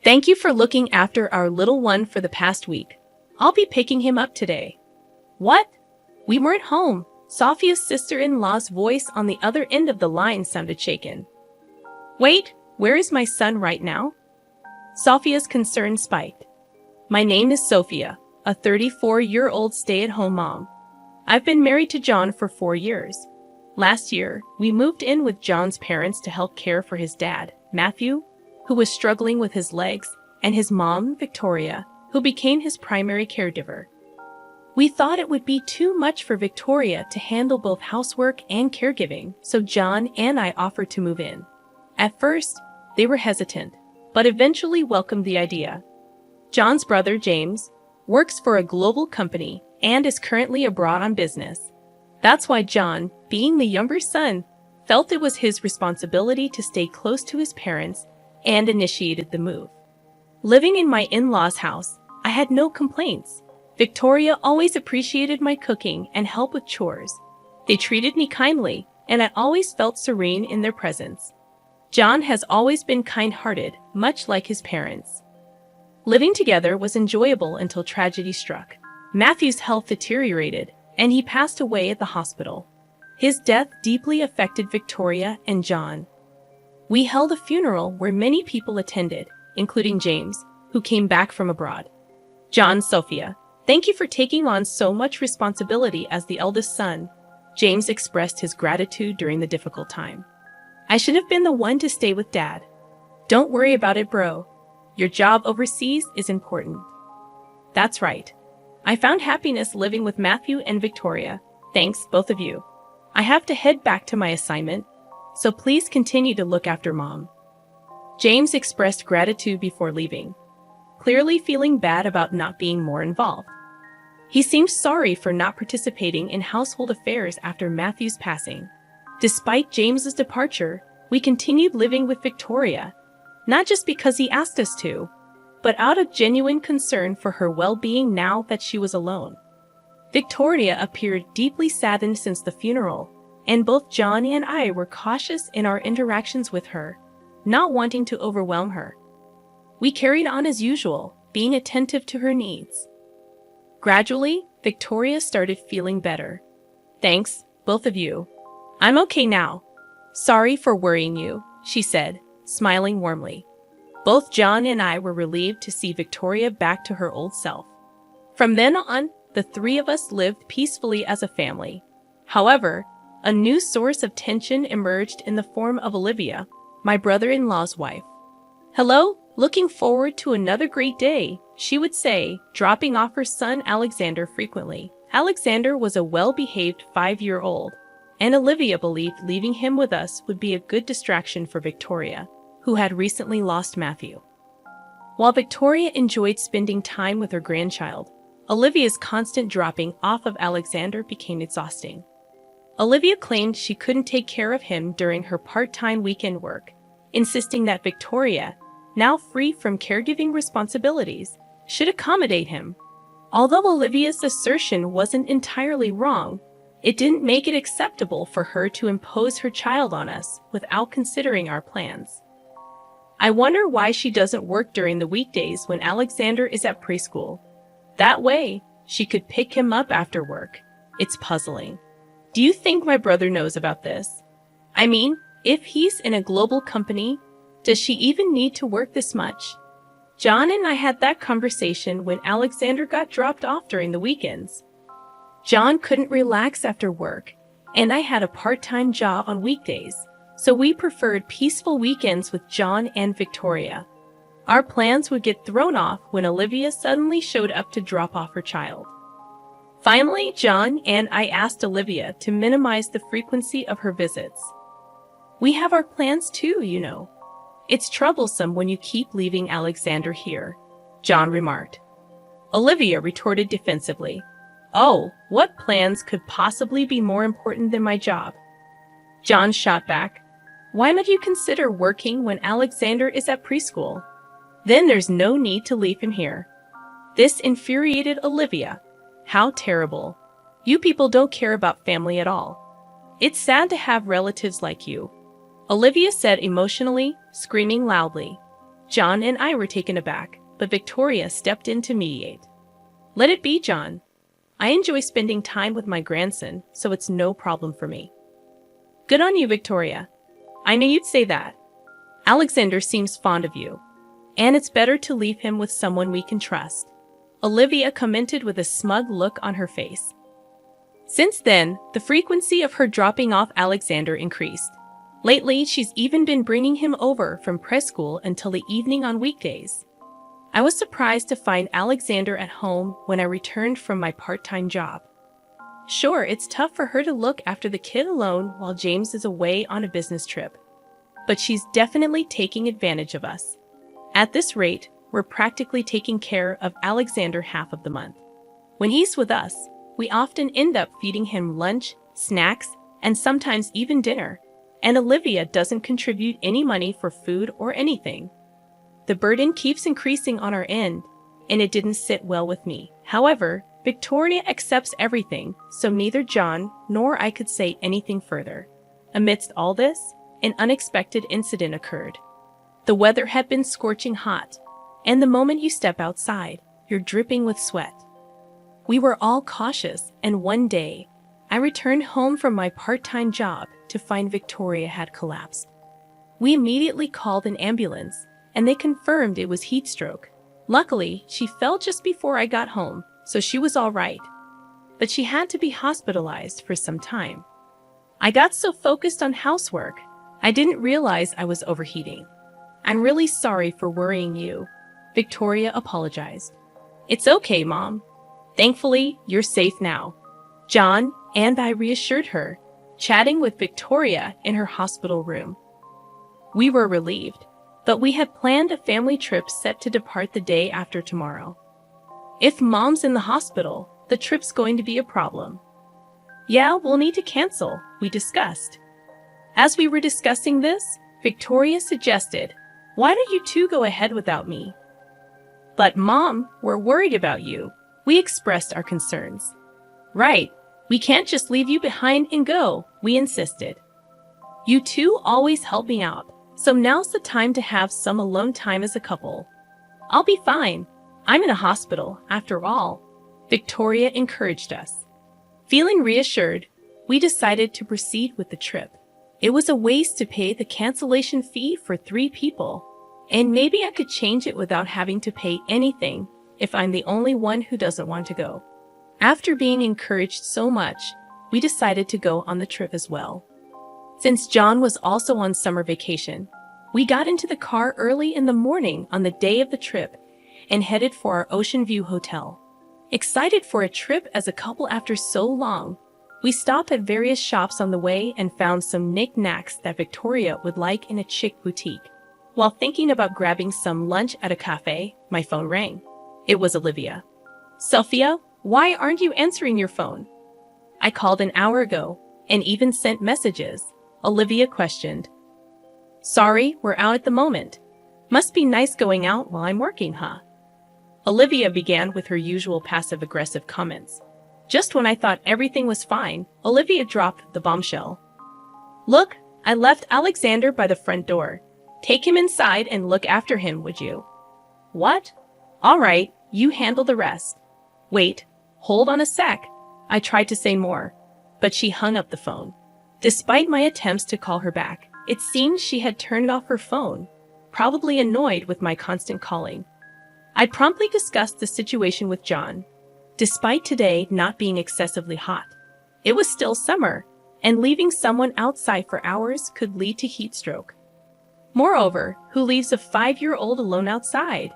Thank you for looking after our little one for the past week. I'll be picking him up today. What? We weren't home. Sophia's sister-in-law's voice on the other end of the line sounded shaken. Wait, where is my son right now? Sophia's concern spiked. My name is Sophia, a 34-year-old stay-at-home mom. I've been married to John for 4 years. Last year, we moved in with John's parents to help care for his dad, Matthew, who was struggling with his legs, and his mom, Victoria, who became his primary caregiver. We thought it would be too much for Victoria to handle both housework and caregiving, so John and I offered to move in. At first, they were hesitant, but eventually welcomed the idea. John's brother, James, works for a global company and is currently abroad on business. That's why John, being the younger son, felt it was his responsibility to stay close to his parents and initiated the move. Living in my in-laws' house, I had no complaints. Victoria always appreciated my cooking and help with chores. They treated me kindly, and I always felt serene in their presence. John has always been kind-hearted, much like his parents. Living together was enjoyable until tragedy struck. Matthew's health deteriorated, and he passed away at the hospital. His death deeply affected Victoria and John. We held a funeral where many people attended, including James, who came back from abroad. John, Sophia, thank you for taking on so much responsibility as the eldest son. James expressed his gratitude during the difficult time. I should have been the one to stay with Dad. Don't worry about it, bro. Your job overseas is important. That's right. I found happiness living with Matthew and Victoria. Thanks, both of you. I have to head back to my assignment, so please continue to look after Mom. James expressed gratitude before leaving, clearly feeling bad about not being more involved. He seemed sorry for not participating in household affairs after Matthew's passing. Despite James's departure, we continued living with Victoria, not just because he asked us to, but out of genuine concern for her well-being now that she was alone. Victoria appeared deeply saddened since the funeral, and both John and I were cautious in our interactions with her, not wanting to overwhelm her. We carried on as usual, being attentive to her needs. Gradually, Victoria started feeling better. Thanks, both of you. I'm okay now. Sorry for worrying you, she said, smiling warmly. Both John and I were relieved to see Victoria back to her old self. From then on, the three of us lived peacefully as a family. However, a new source of tension emerged in the form of Olivia, my brother-in-law's wife. Hello, looking forward to another great day, she would say, dropping off her son Alexander frequently. Alexander was a well-behaved 5-year-old, and Olivia believed leaving him with us would be a good distraction for Victoria, who had recently lost Matthew. While Victoria enjoyed spending time with her grandchild, Olivia's constant dropping off of Alexander became exhausting. Olivia claimed she couldn't take care of him during her part-time weekend work, insisting that Victoria, now free from caregiving responsibilities, should accommodate him. Although Olivia's assertion wasn't entirely wrong, it didn't make it acceptable for her to impose her child on us without considering our plans. I wonder why she doesn't work during the weekdays when Alexander is at preschool. That way, she could pick him up after work. It's puzzling. Do you think my brother knows about this? I mean, if he's in a global company, does she even need to work this much? John and I had that conversation when Alexander got dropped off during the weekends. John couldn't relax after work, and I had a part-time job on weekdays, so we preferred peaceful weekends with John and Victoria. Our plans would get thrown off when Olivia suddenly showed up to drop off her child. Finally, John and I asked Olivia to minimize the frequency of her visits. We have our plans too, you know. It's troublesome when you keep leaving Alexander here, John remarked. Olivia retorted defensively. Oh, what plans could possibly be more important than my job? John shot back. Why would you consider working when Alexander is at preschool? Then there's no need to leave him here. This infuriated Olivia. How terrible. You people don't care about family at all. It's sad to have relatives like you, Olivia said emotionally, screaming loudly. John and I were taken aback, but Victoria stepped in to mediate. Let it be, John. I enjoy spending time with my grandson, so it's no problem for me. Good on you, Victoria. I knew you'd say that. Alexander seems fond of you, and it's better to leave him with someone we can trust. Olivia commented with a smug look on her face. Since then, the frequency of her dropping off Alexander increased. Lately, she's even been bringing him over from preschool until the evening on weekdays. I was surprised to find Alexander at home when I returned from my part-time job. Sure, it's tough for her to look after the kid alone while James is away on a business trip, but she's definitely taking advantage of us. At this rate, we're practically taking care of Alexander half of the month. When he's with us, we often end up feeding him lunch, snacks, and sometimes even dinner, and Olivia doesn't contribute any money for food or anything. The burden keeps increasing on our end, and it didn't sit well with me. However, Victoria accepts everything, so neither John nor I could say anything further. Amidst all this, an unexpected incident occurred. The weather had been scorching hot, and the moment you step outside, you're dripping with sweat. We were all cautious, and one day, I returned home from my part-time job to find Victoria had collapsed. We immediately called an ambulance, and they confirmed it was heat stroke. Luckily, she fell just before I got home, so she was all right. But she had to be hospitalized for some time. I got so focused on housework, I didn't realize I was overheating. I'm really sorry for worrying you, Victoria apologized. It's okay, Mom. Thankfully, you're safe now. John and I reassured her, chatting with Victoria in her hospital room. We were relieved, but we had planned a family trip set to depart the day after tomorrow. If Mom's in the hospital, the trip's going to be a problem. Yeah, we'll need to cancel, we discussed. As we were discussing this, Victoria suggested, why don't you two go ahead without me? But Mom, we're worried about you. We expressed our concerns. Right, we can't just leave you behind and go, we insisted. You two always help me out, so now's the time to have some alone time as a couple. I'll be fine. I'm in a hospital, after all, Victoria encouraged us. Feeling reassured, we decided to proceed with the trip. It was a waste to pay the cancellation fee for 3 people, and maybe I could change it without having to pay anything if I'm the only one who doesn't want to go. After being encouraged so much, we decided to go on the trip as well. Since John was also on summer vacation, we got into the car early in the morning on the day of the trip and headed for our Ocean View hotel. Excited for a trip as a couple after so long, we stopped at various shops on the way and found some knickknacks that Victoria would like in a chic boutique. While thinking about grabbing some lunch at a cafe, my phone rang. It was Olivia. Sophia, why aren't you answering your phone? I called an hour ago and even sent messages, Olivia questioned. Sorry, we're out at the moment. Must be nice going out while I'm working, huh? Olivia began with her usual passive-aggressive comments. Just when I thought everything was fine, Olivia dropped the bombshell. Look, I left Alexander by the front door. Take him inside and look after him, would you? What? All right, you handle the rest. Wait, hold on a sec. I tried to say more, but she hung up the phone. Despite my attempts to call her back, it seemed she had turned off her phone, probably annoyed with my constant calling. I promptly discussed the situation with John. Despite today not being excessively hot, it was still summer, and leaving someone outside for hours could lead to heat stroke. Moreover, who leaves a 5-year-old alone outside?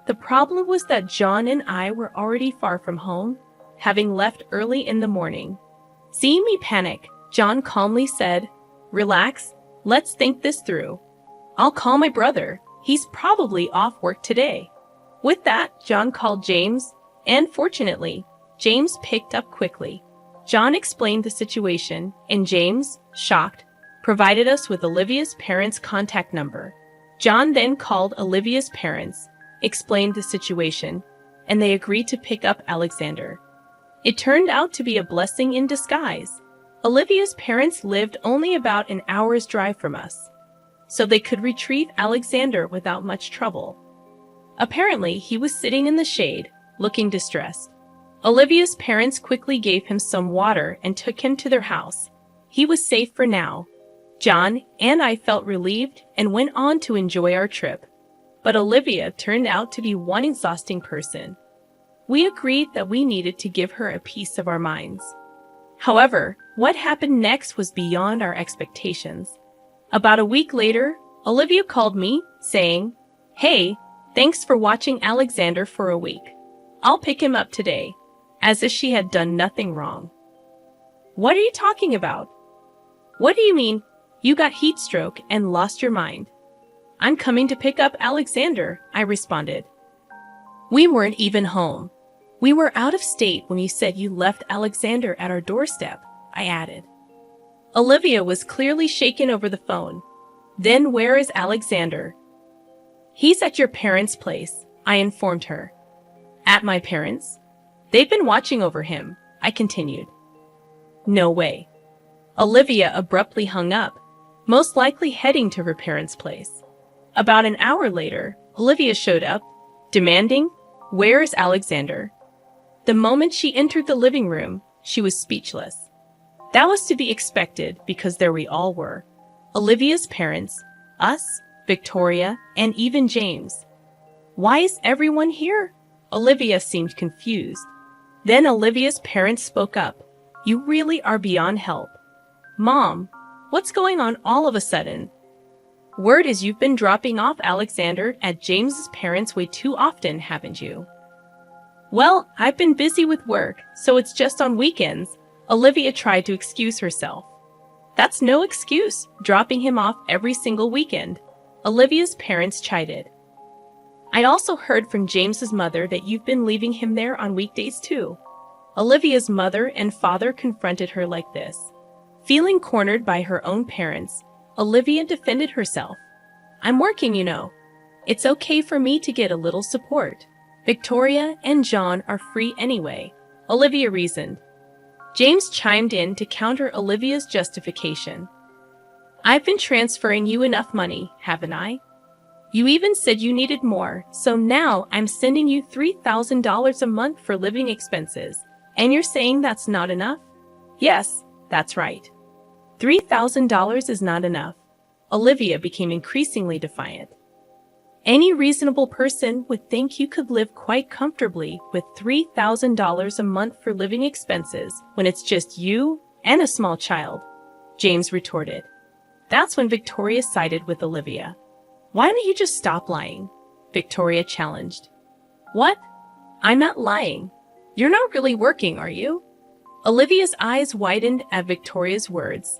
The problem was that John and I were already far from home, having left early in the morning. Seeing me panic, John calmly said, Relax, let's think this through. I'll call my brother. He's probably off work today. With that, John called James, and fortunately, James picked up quickly. John explained the situation, and James, shocked, provided us with Olivia's parents' contact number. John then called Olivia's parents, explained the situation, and they agreed to pick up Alexander. It turned out to be a blessing in disguise. Olivia's parents lived only about an hour's drive from us. so they could retrieve Alexander without much trouble. Apparently, he was sitting in the shade, looking distressed. Olivia's parents quickly gave him some water and took him to their house. He was safe for now. John and I felt relieved and went on to enjoy our trip. But Olivia turned out to be one exhausting person. We agreed that we needed to give her a piece of our minds. However, what happened next was beyond our expectations. About a week later, Olivia called me, saying, "Hey, thanks for watching Alexander for a week. I'll pick him up today," as if she had done nothing wrong. "What are you talking about? What do you mean, you got heat stroke and lost your mind?" "I'm coming to pick up Alexander," I responded. "We weren't even home. We were out of state when you said you left Alexander at our doorstep," I added. Olivia was clearly shaken over the phone. "Then where is Alexander?" "He's at your parents' place," I informed her. "At my parents'? They've been watching over him," I continued. "No way." Olivia abruptly hung up, most likely heading to her parents' place. About an hour later, Olivia showed up, demanding, "Where is Alexander?" The moment she entered the living room, she was speechless. That was to be expected because there we all were. Olivia's parents, us, Victoria, and even James. "Why is everyone here?" Olivia seemed confused. Then Olivia's parents spoke up. "You really are beyond help. Mom, what's going on all of a sudden? Word is you've been dropping off Alexander at James's parents' way too often, haven't you?" "Well, I've been busy with work, so it's just on weekends," Olivia tried to excuse herself. "That's no excuse, dropping him off every single weekend," Olivia's parents chided. "I also heard from James's mother that you've been leaving him there on weekdays too." Olivia's mother and father confronted her like this. Feeling cornered by her own parents, Olivia defended herself. "I'm working, you know. It's okay for me to get a little support. Victoria and John are free anyway," Olivia reasoned. James chimed in to counter Olivia's justification. "I've been transferring you enough money, haven't I? You even said you needed more, so now I'm sending you $3,000 a month for living expenses, and you're saying that's not enough?" "Yes, that's right. $3,000 is not enough." Olivia became increasingly defiant. "Any reasonable person would think you could live quite comfortably with $3,000 a month for living expenses when it's just you and a small child," James retorted. That's when Victoria sided with Olivia. "Why don't you just stop lying?" Victoria challenged. "What? I'm not lying. You're not really working, are you?" Olivia's eyes widened at Victoria's words.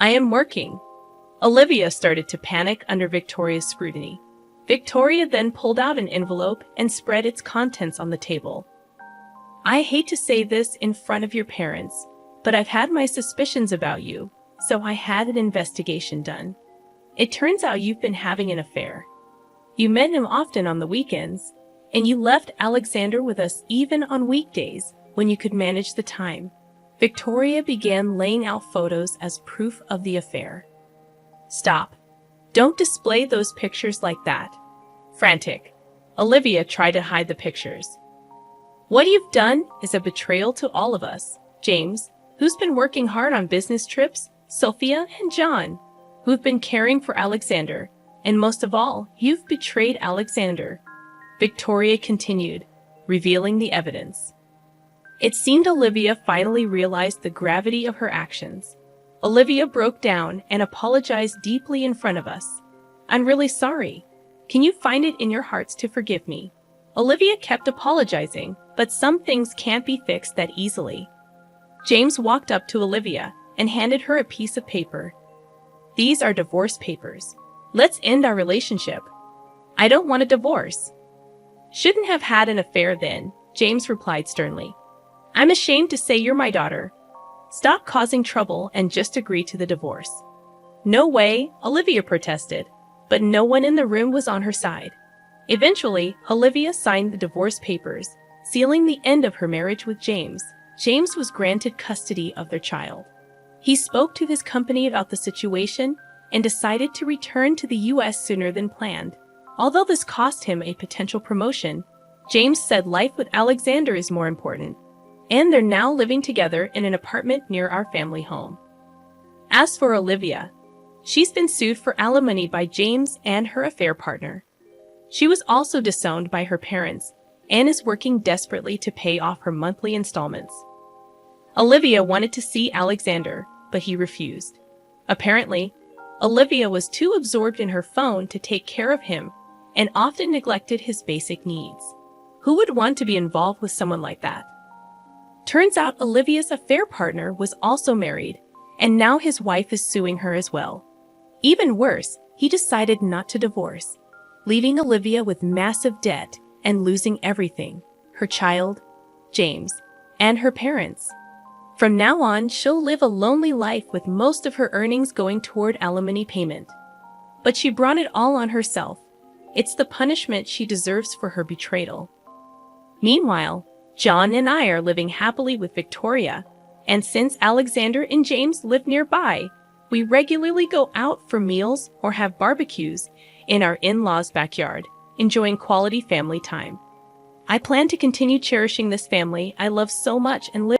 "I am working." Olivia started to panic under Victoria's scrutiny. Victoria then pulled out an envelope and spread its contents on the table. "I hate to say this in front of your parents, but I've had my suspicions about you, so I had an investigation done. It turns out you've been having an affair. You met him often on the weekends, and you left Alexander with us even on weekdays when you could manage the time." Victoria began laying out photos as proof of the affair. "Stop. Don't display those pictures like that." Frantic, Olivia tried to hide the pictures. "What you've done is a betrayal to all of us, James, who's been working hard on business trips, Sophia and John, who've been caring for Alexander, and most of all, you've betrayed Alexander," Victoria continued, revealing the evidence. It seemed Olivia finally realized the gravity of her actions. Olivia broke down and apologized deeply in front of us. "I'm really sorry. Can you find it in your hearts to forgive me?" Olivia kept apologizing, but some things can't be fixed that easily. James walked up to Olivia and handed her a piece of paper. "These are divorce papers. Let's end our relationship." "I don't want a divorce." "Shouldn't have had an affair then," James replied sternly. "I'm ashamed to say you're my daughter. Stop causing trouble and just agree to the divorce." "No way," Olivia protested, but no one in the room was on her side. Eventually, Olivia signed the divorce papers, sealing the end of her marriage with James. James was granted custody of their child. He spoke to his company about the situation and decided to return to the US sooner than planned. Although this cost him a potential promotion, James said life with Alexander is more important, and they're now living together in an apartment near our family home. As for Olivia, she's been sued for alimony by James and her affair partner. She was also disowned by her parents and is working desperately to pay off her monthly installments. Olivia wanted to see Alexander, but he refused. Apparently, Olivia was too absorbed in her phone to take care of him and often neglected his basic needs. Who would want to be involved with someone like that? Turns out Olivia's affair partner was also married, and now his wife is suing her as well. Even worse, he decided not to divorce, leaving Olivia with massive debt and losing everything: her child, James, and her parents. From now on, she'll live a lonely life with most of her earnings going toward alimony payment. But she brought it all on herself. It's the punishment she deserves for her betrayal. Meanwhile, John and I are living happily with Victoria, and since Alexander and James live nearby, we regularly go out for meals or have barbecues in our in-laws' backyard, enjoying quality family time. I plan to continue cherishing this family I love so much and live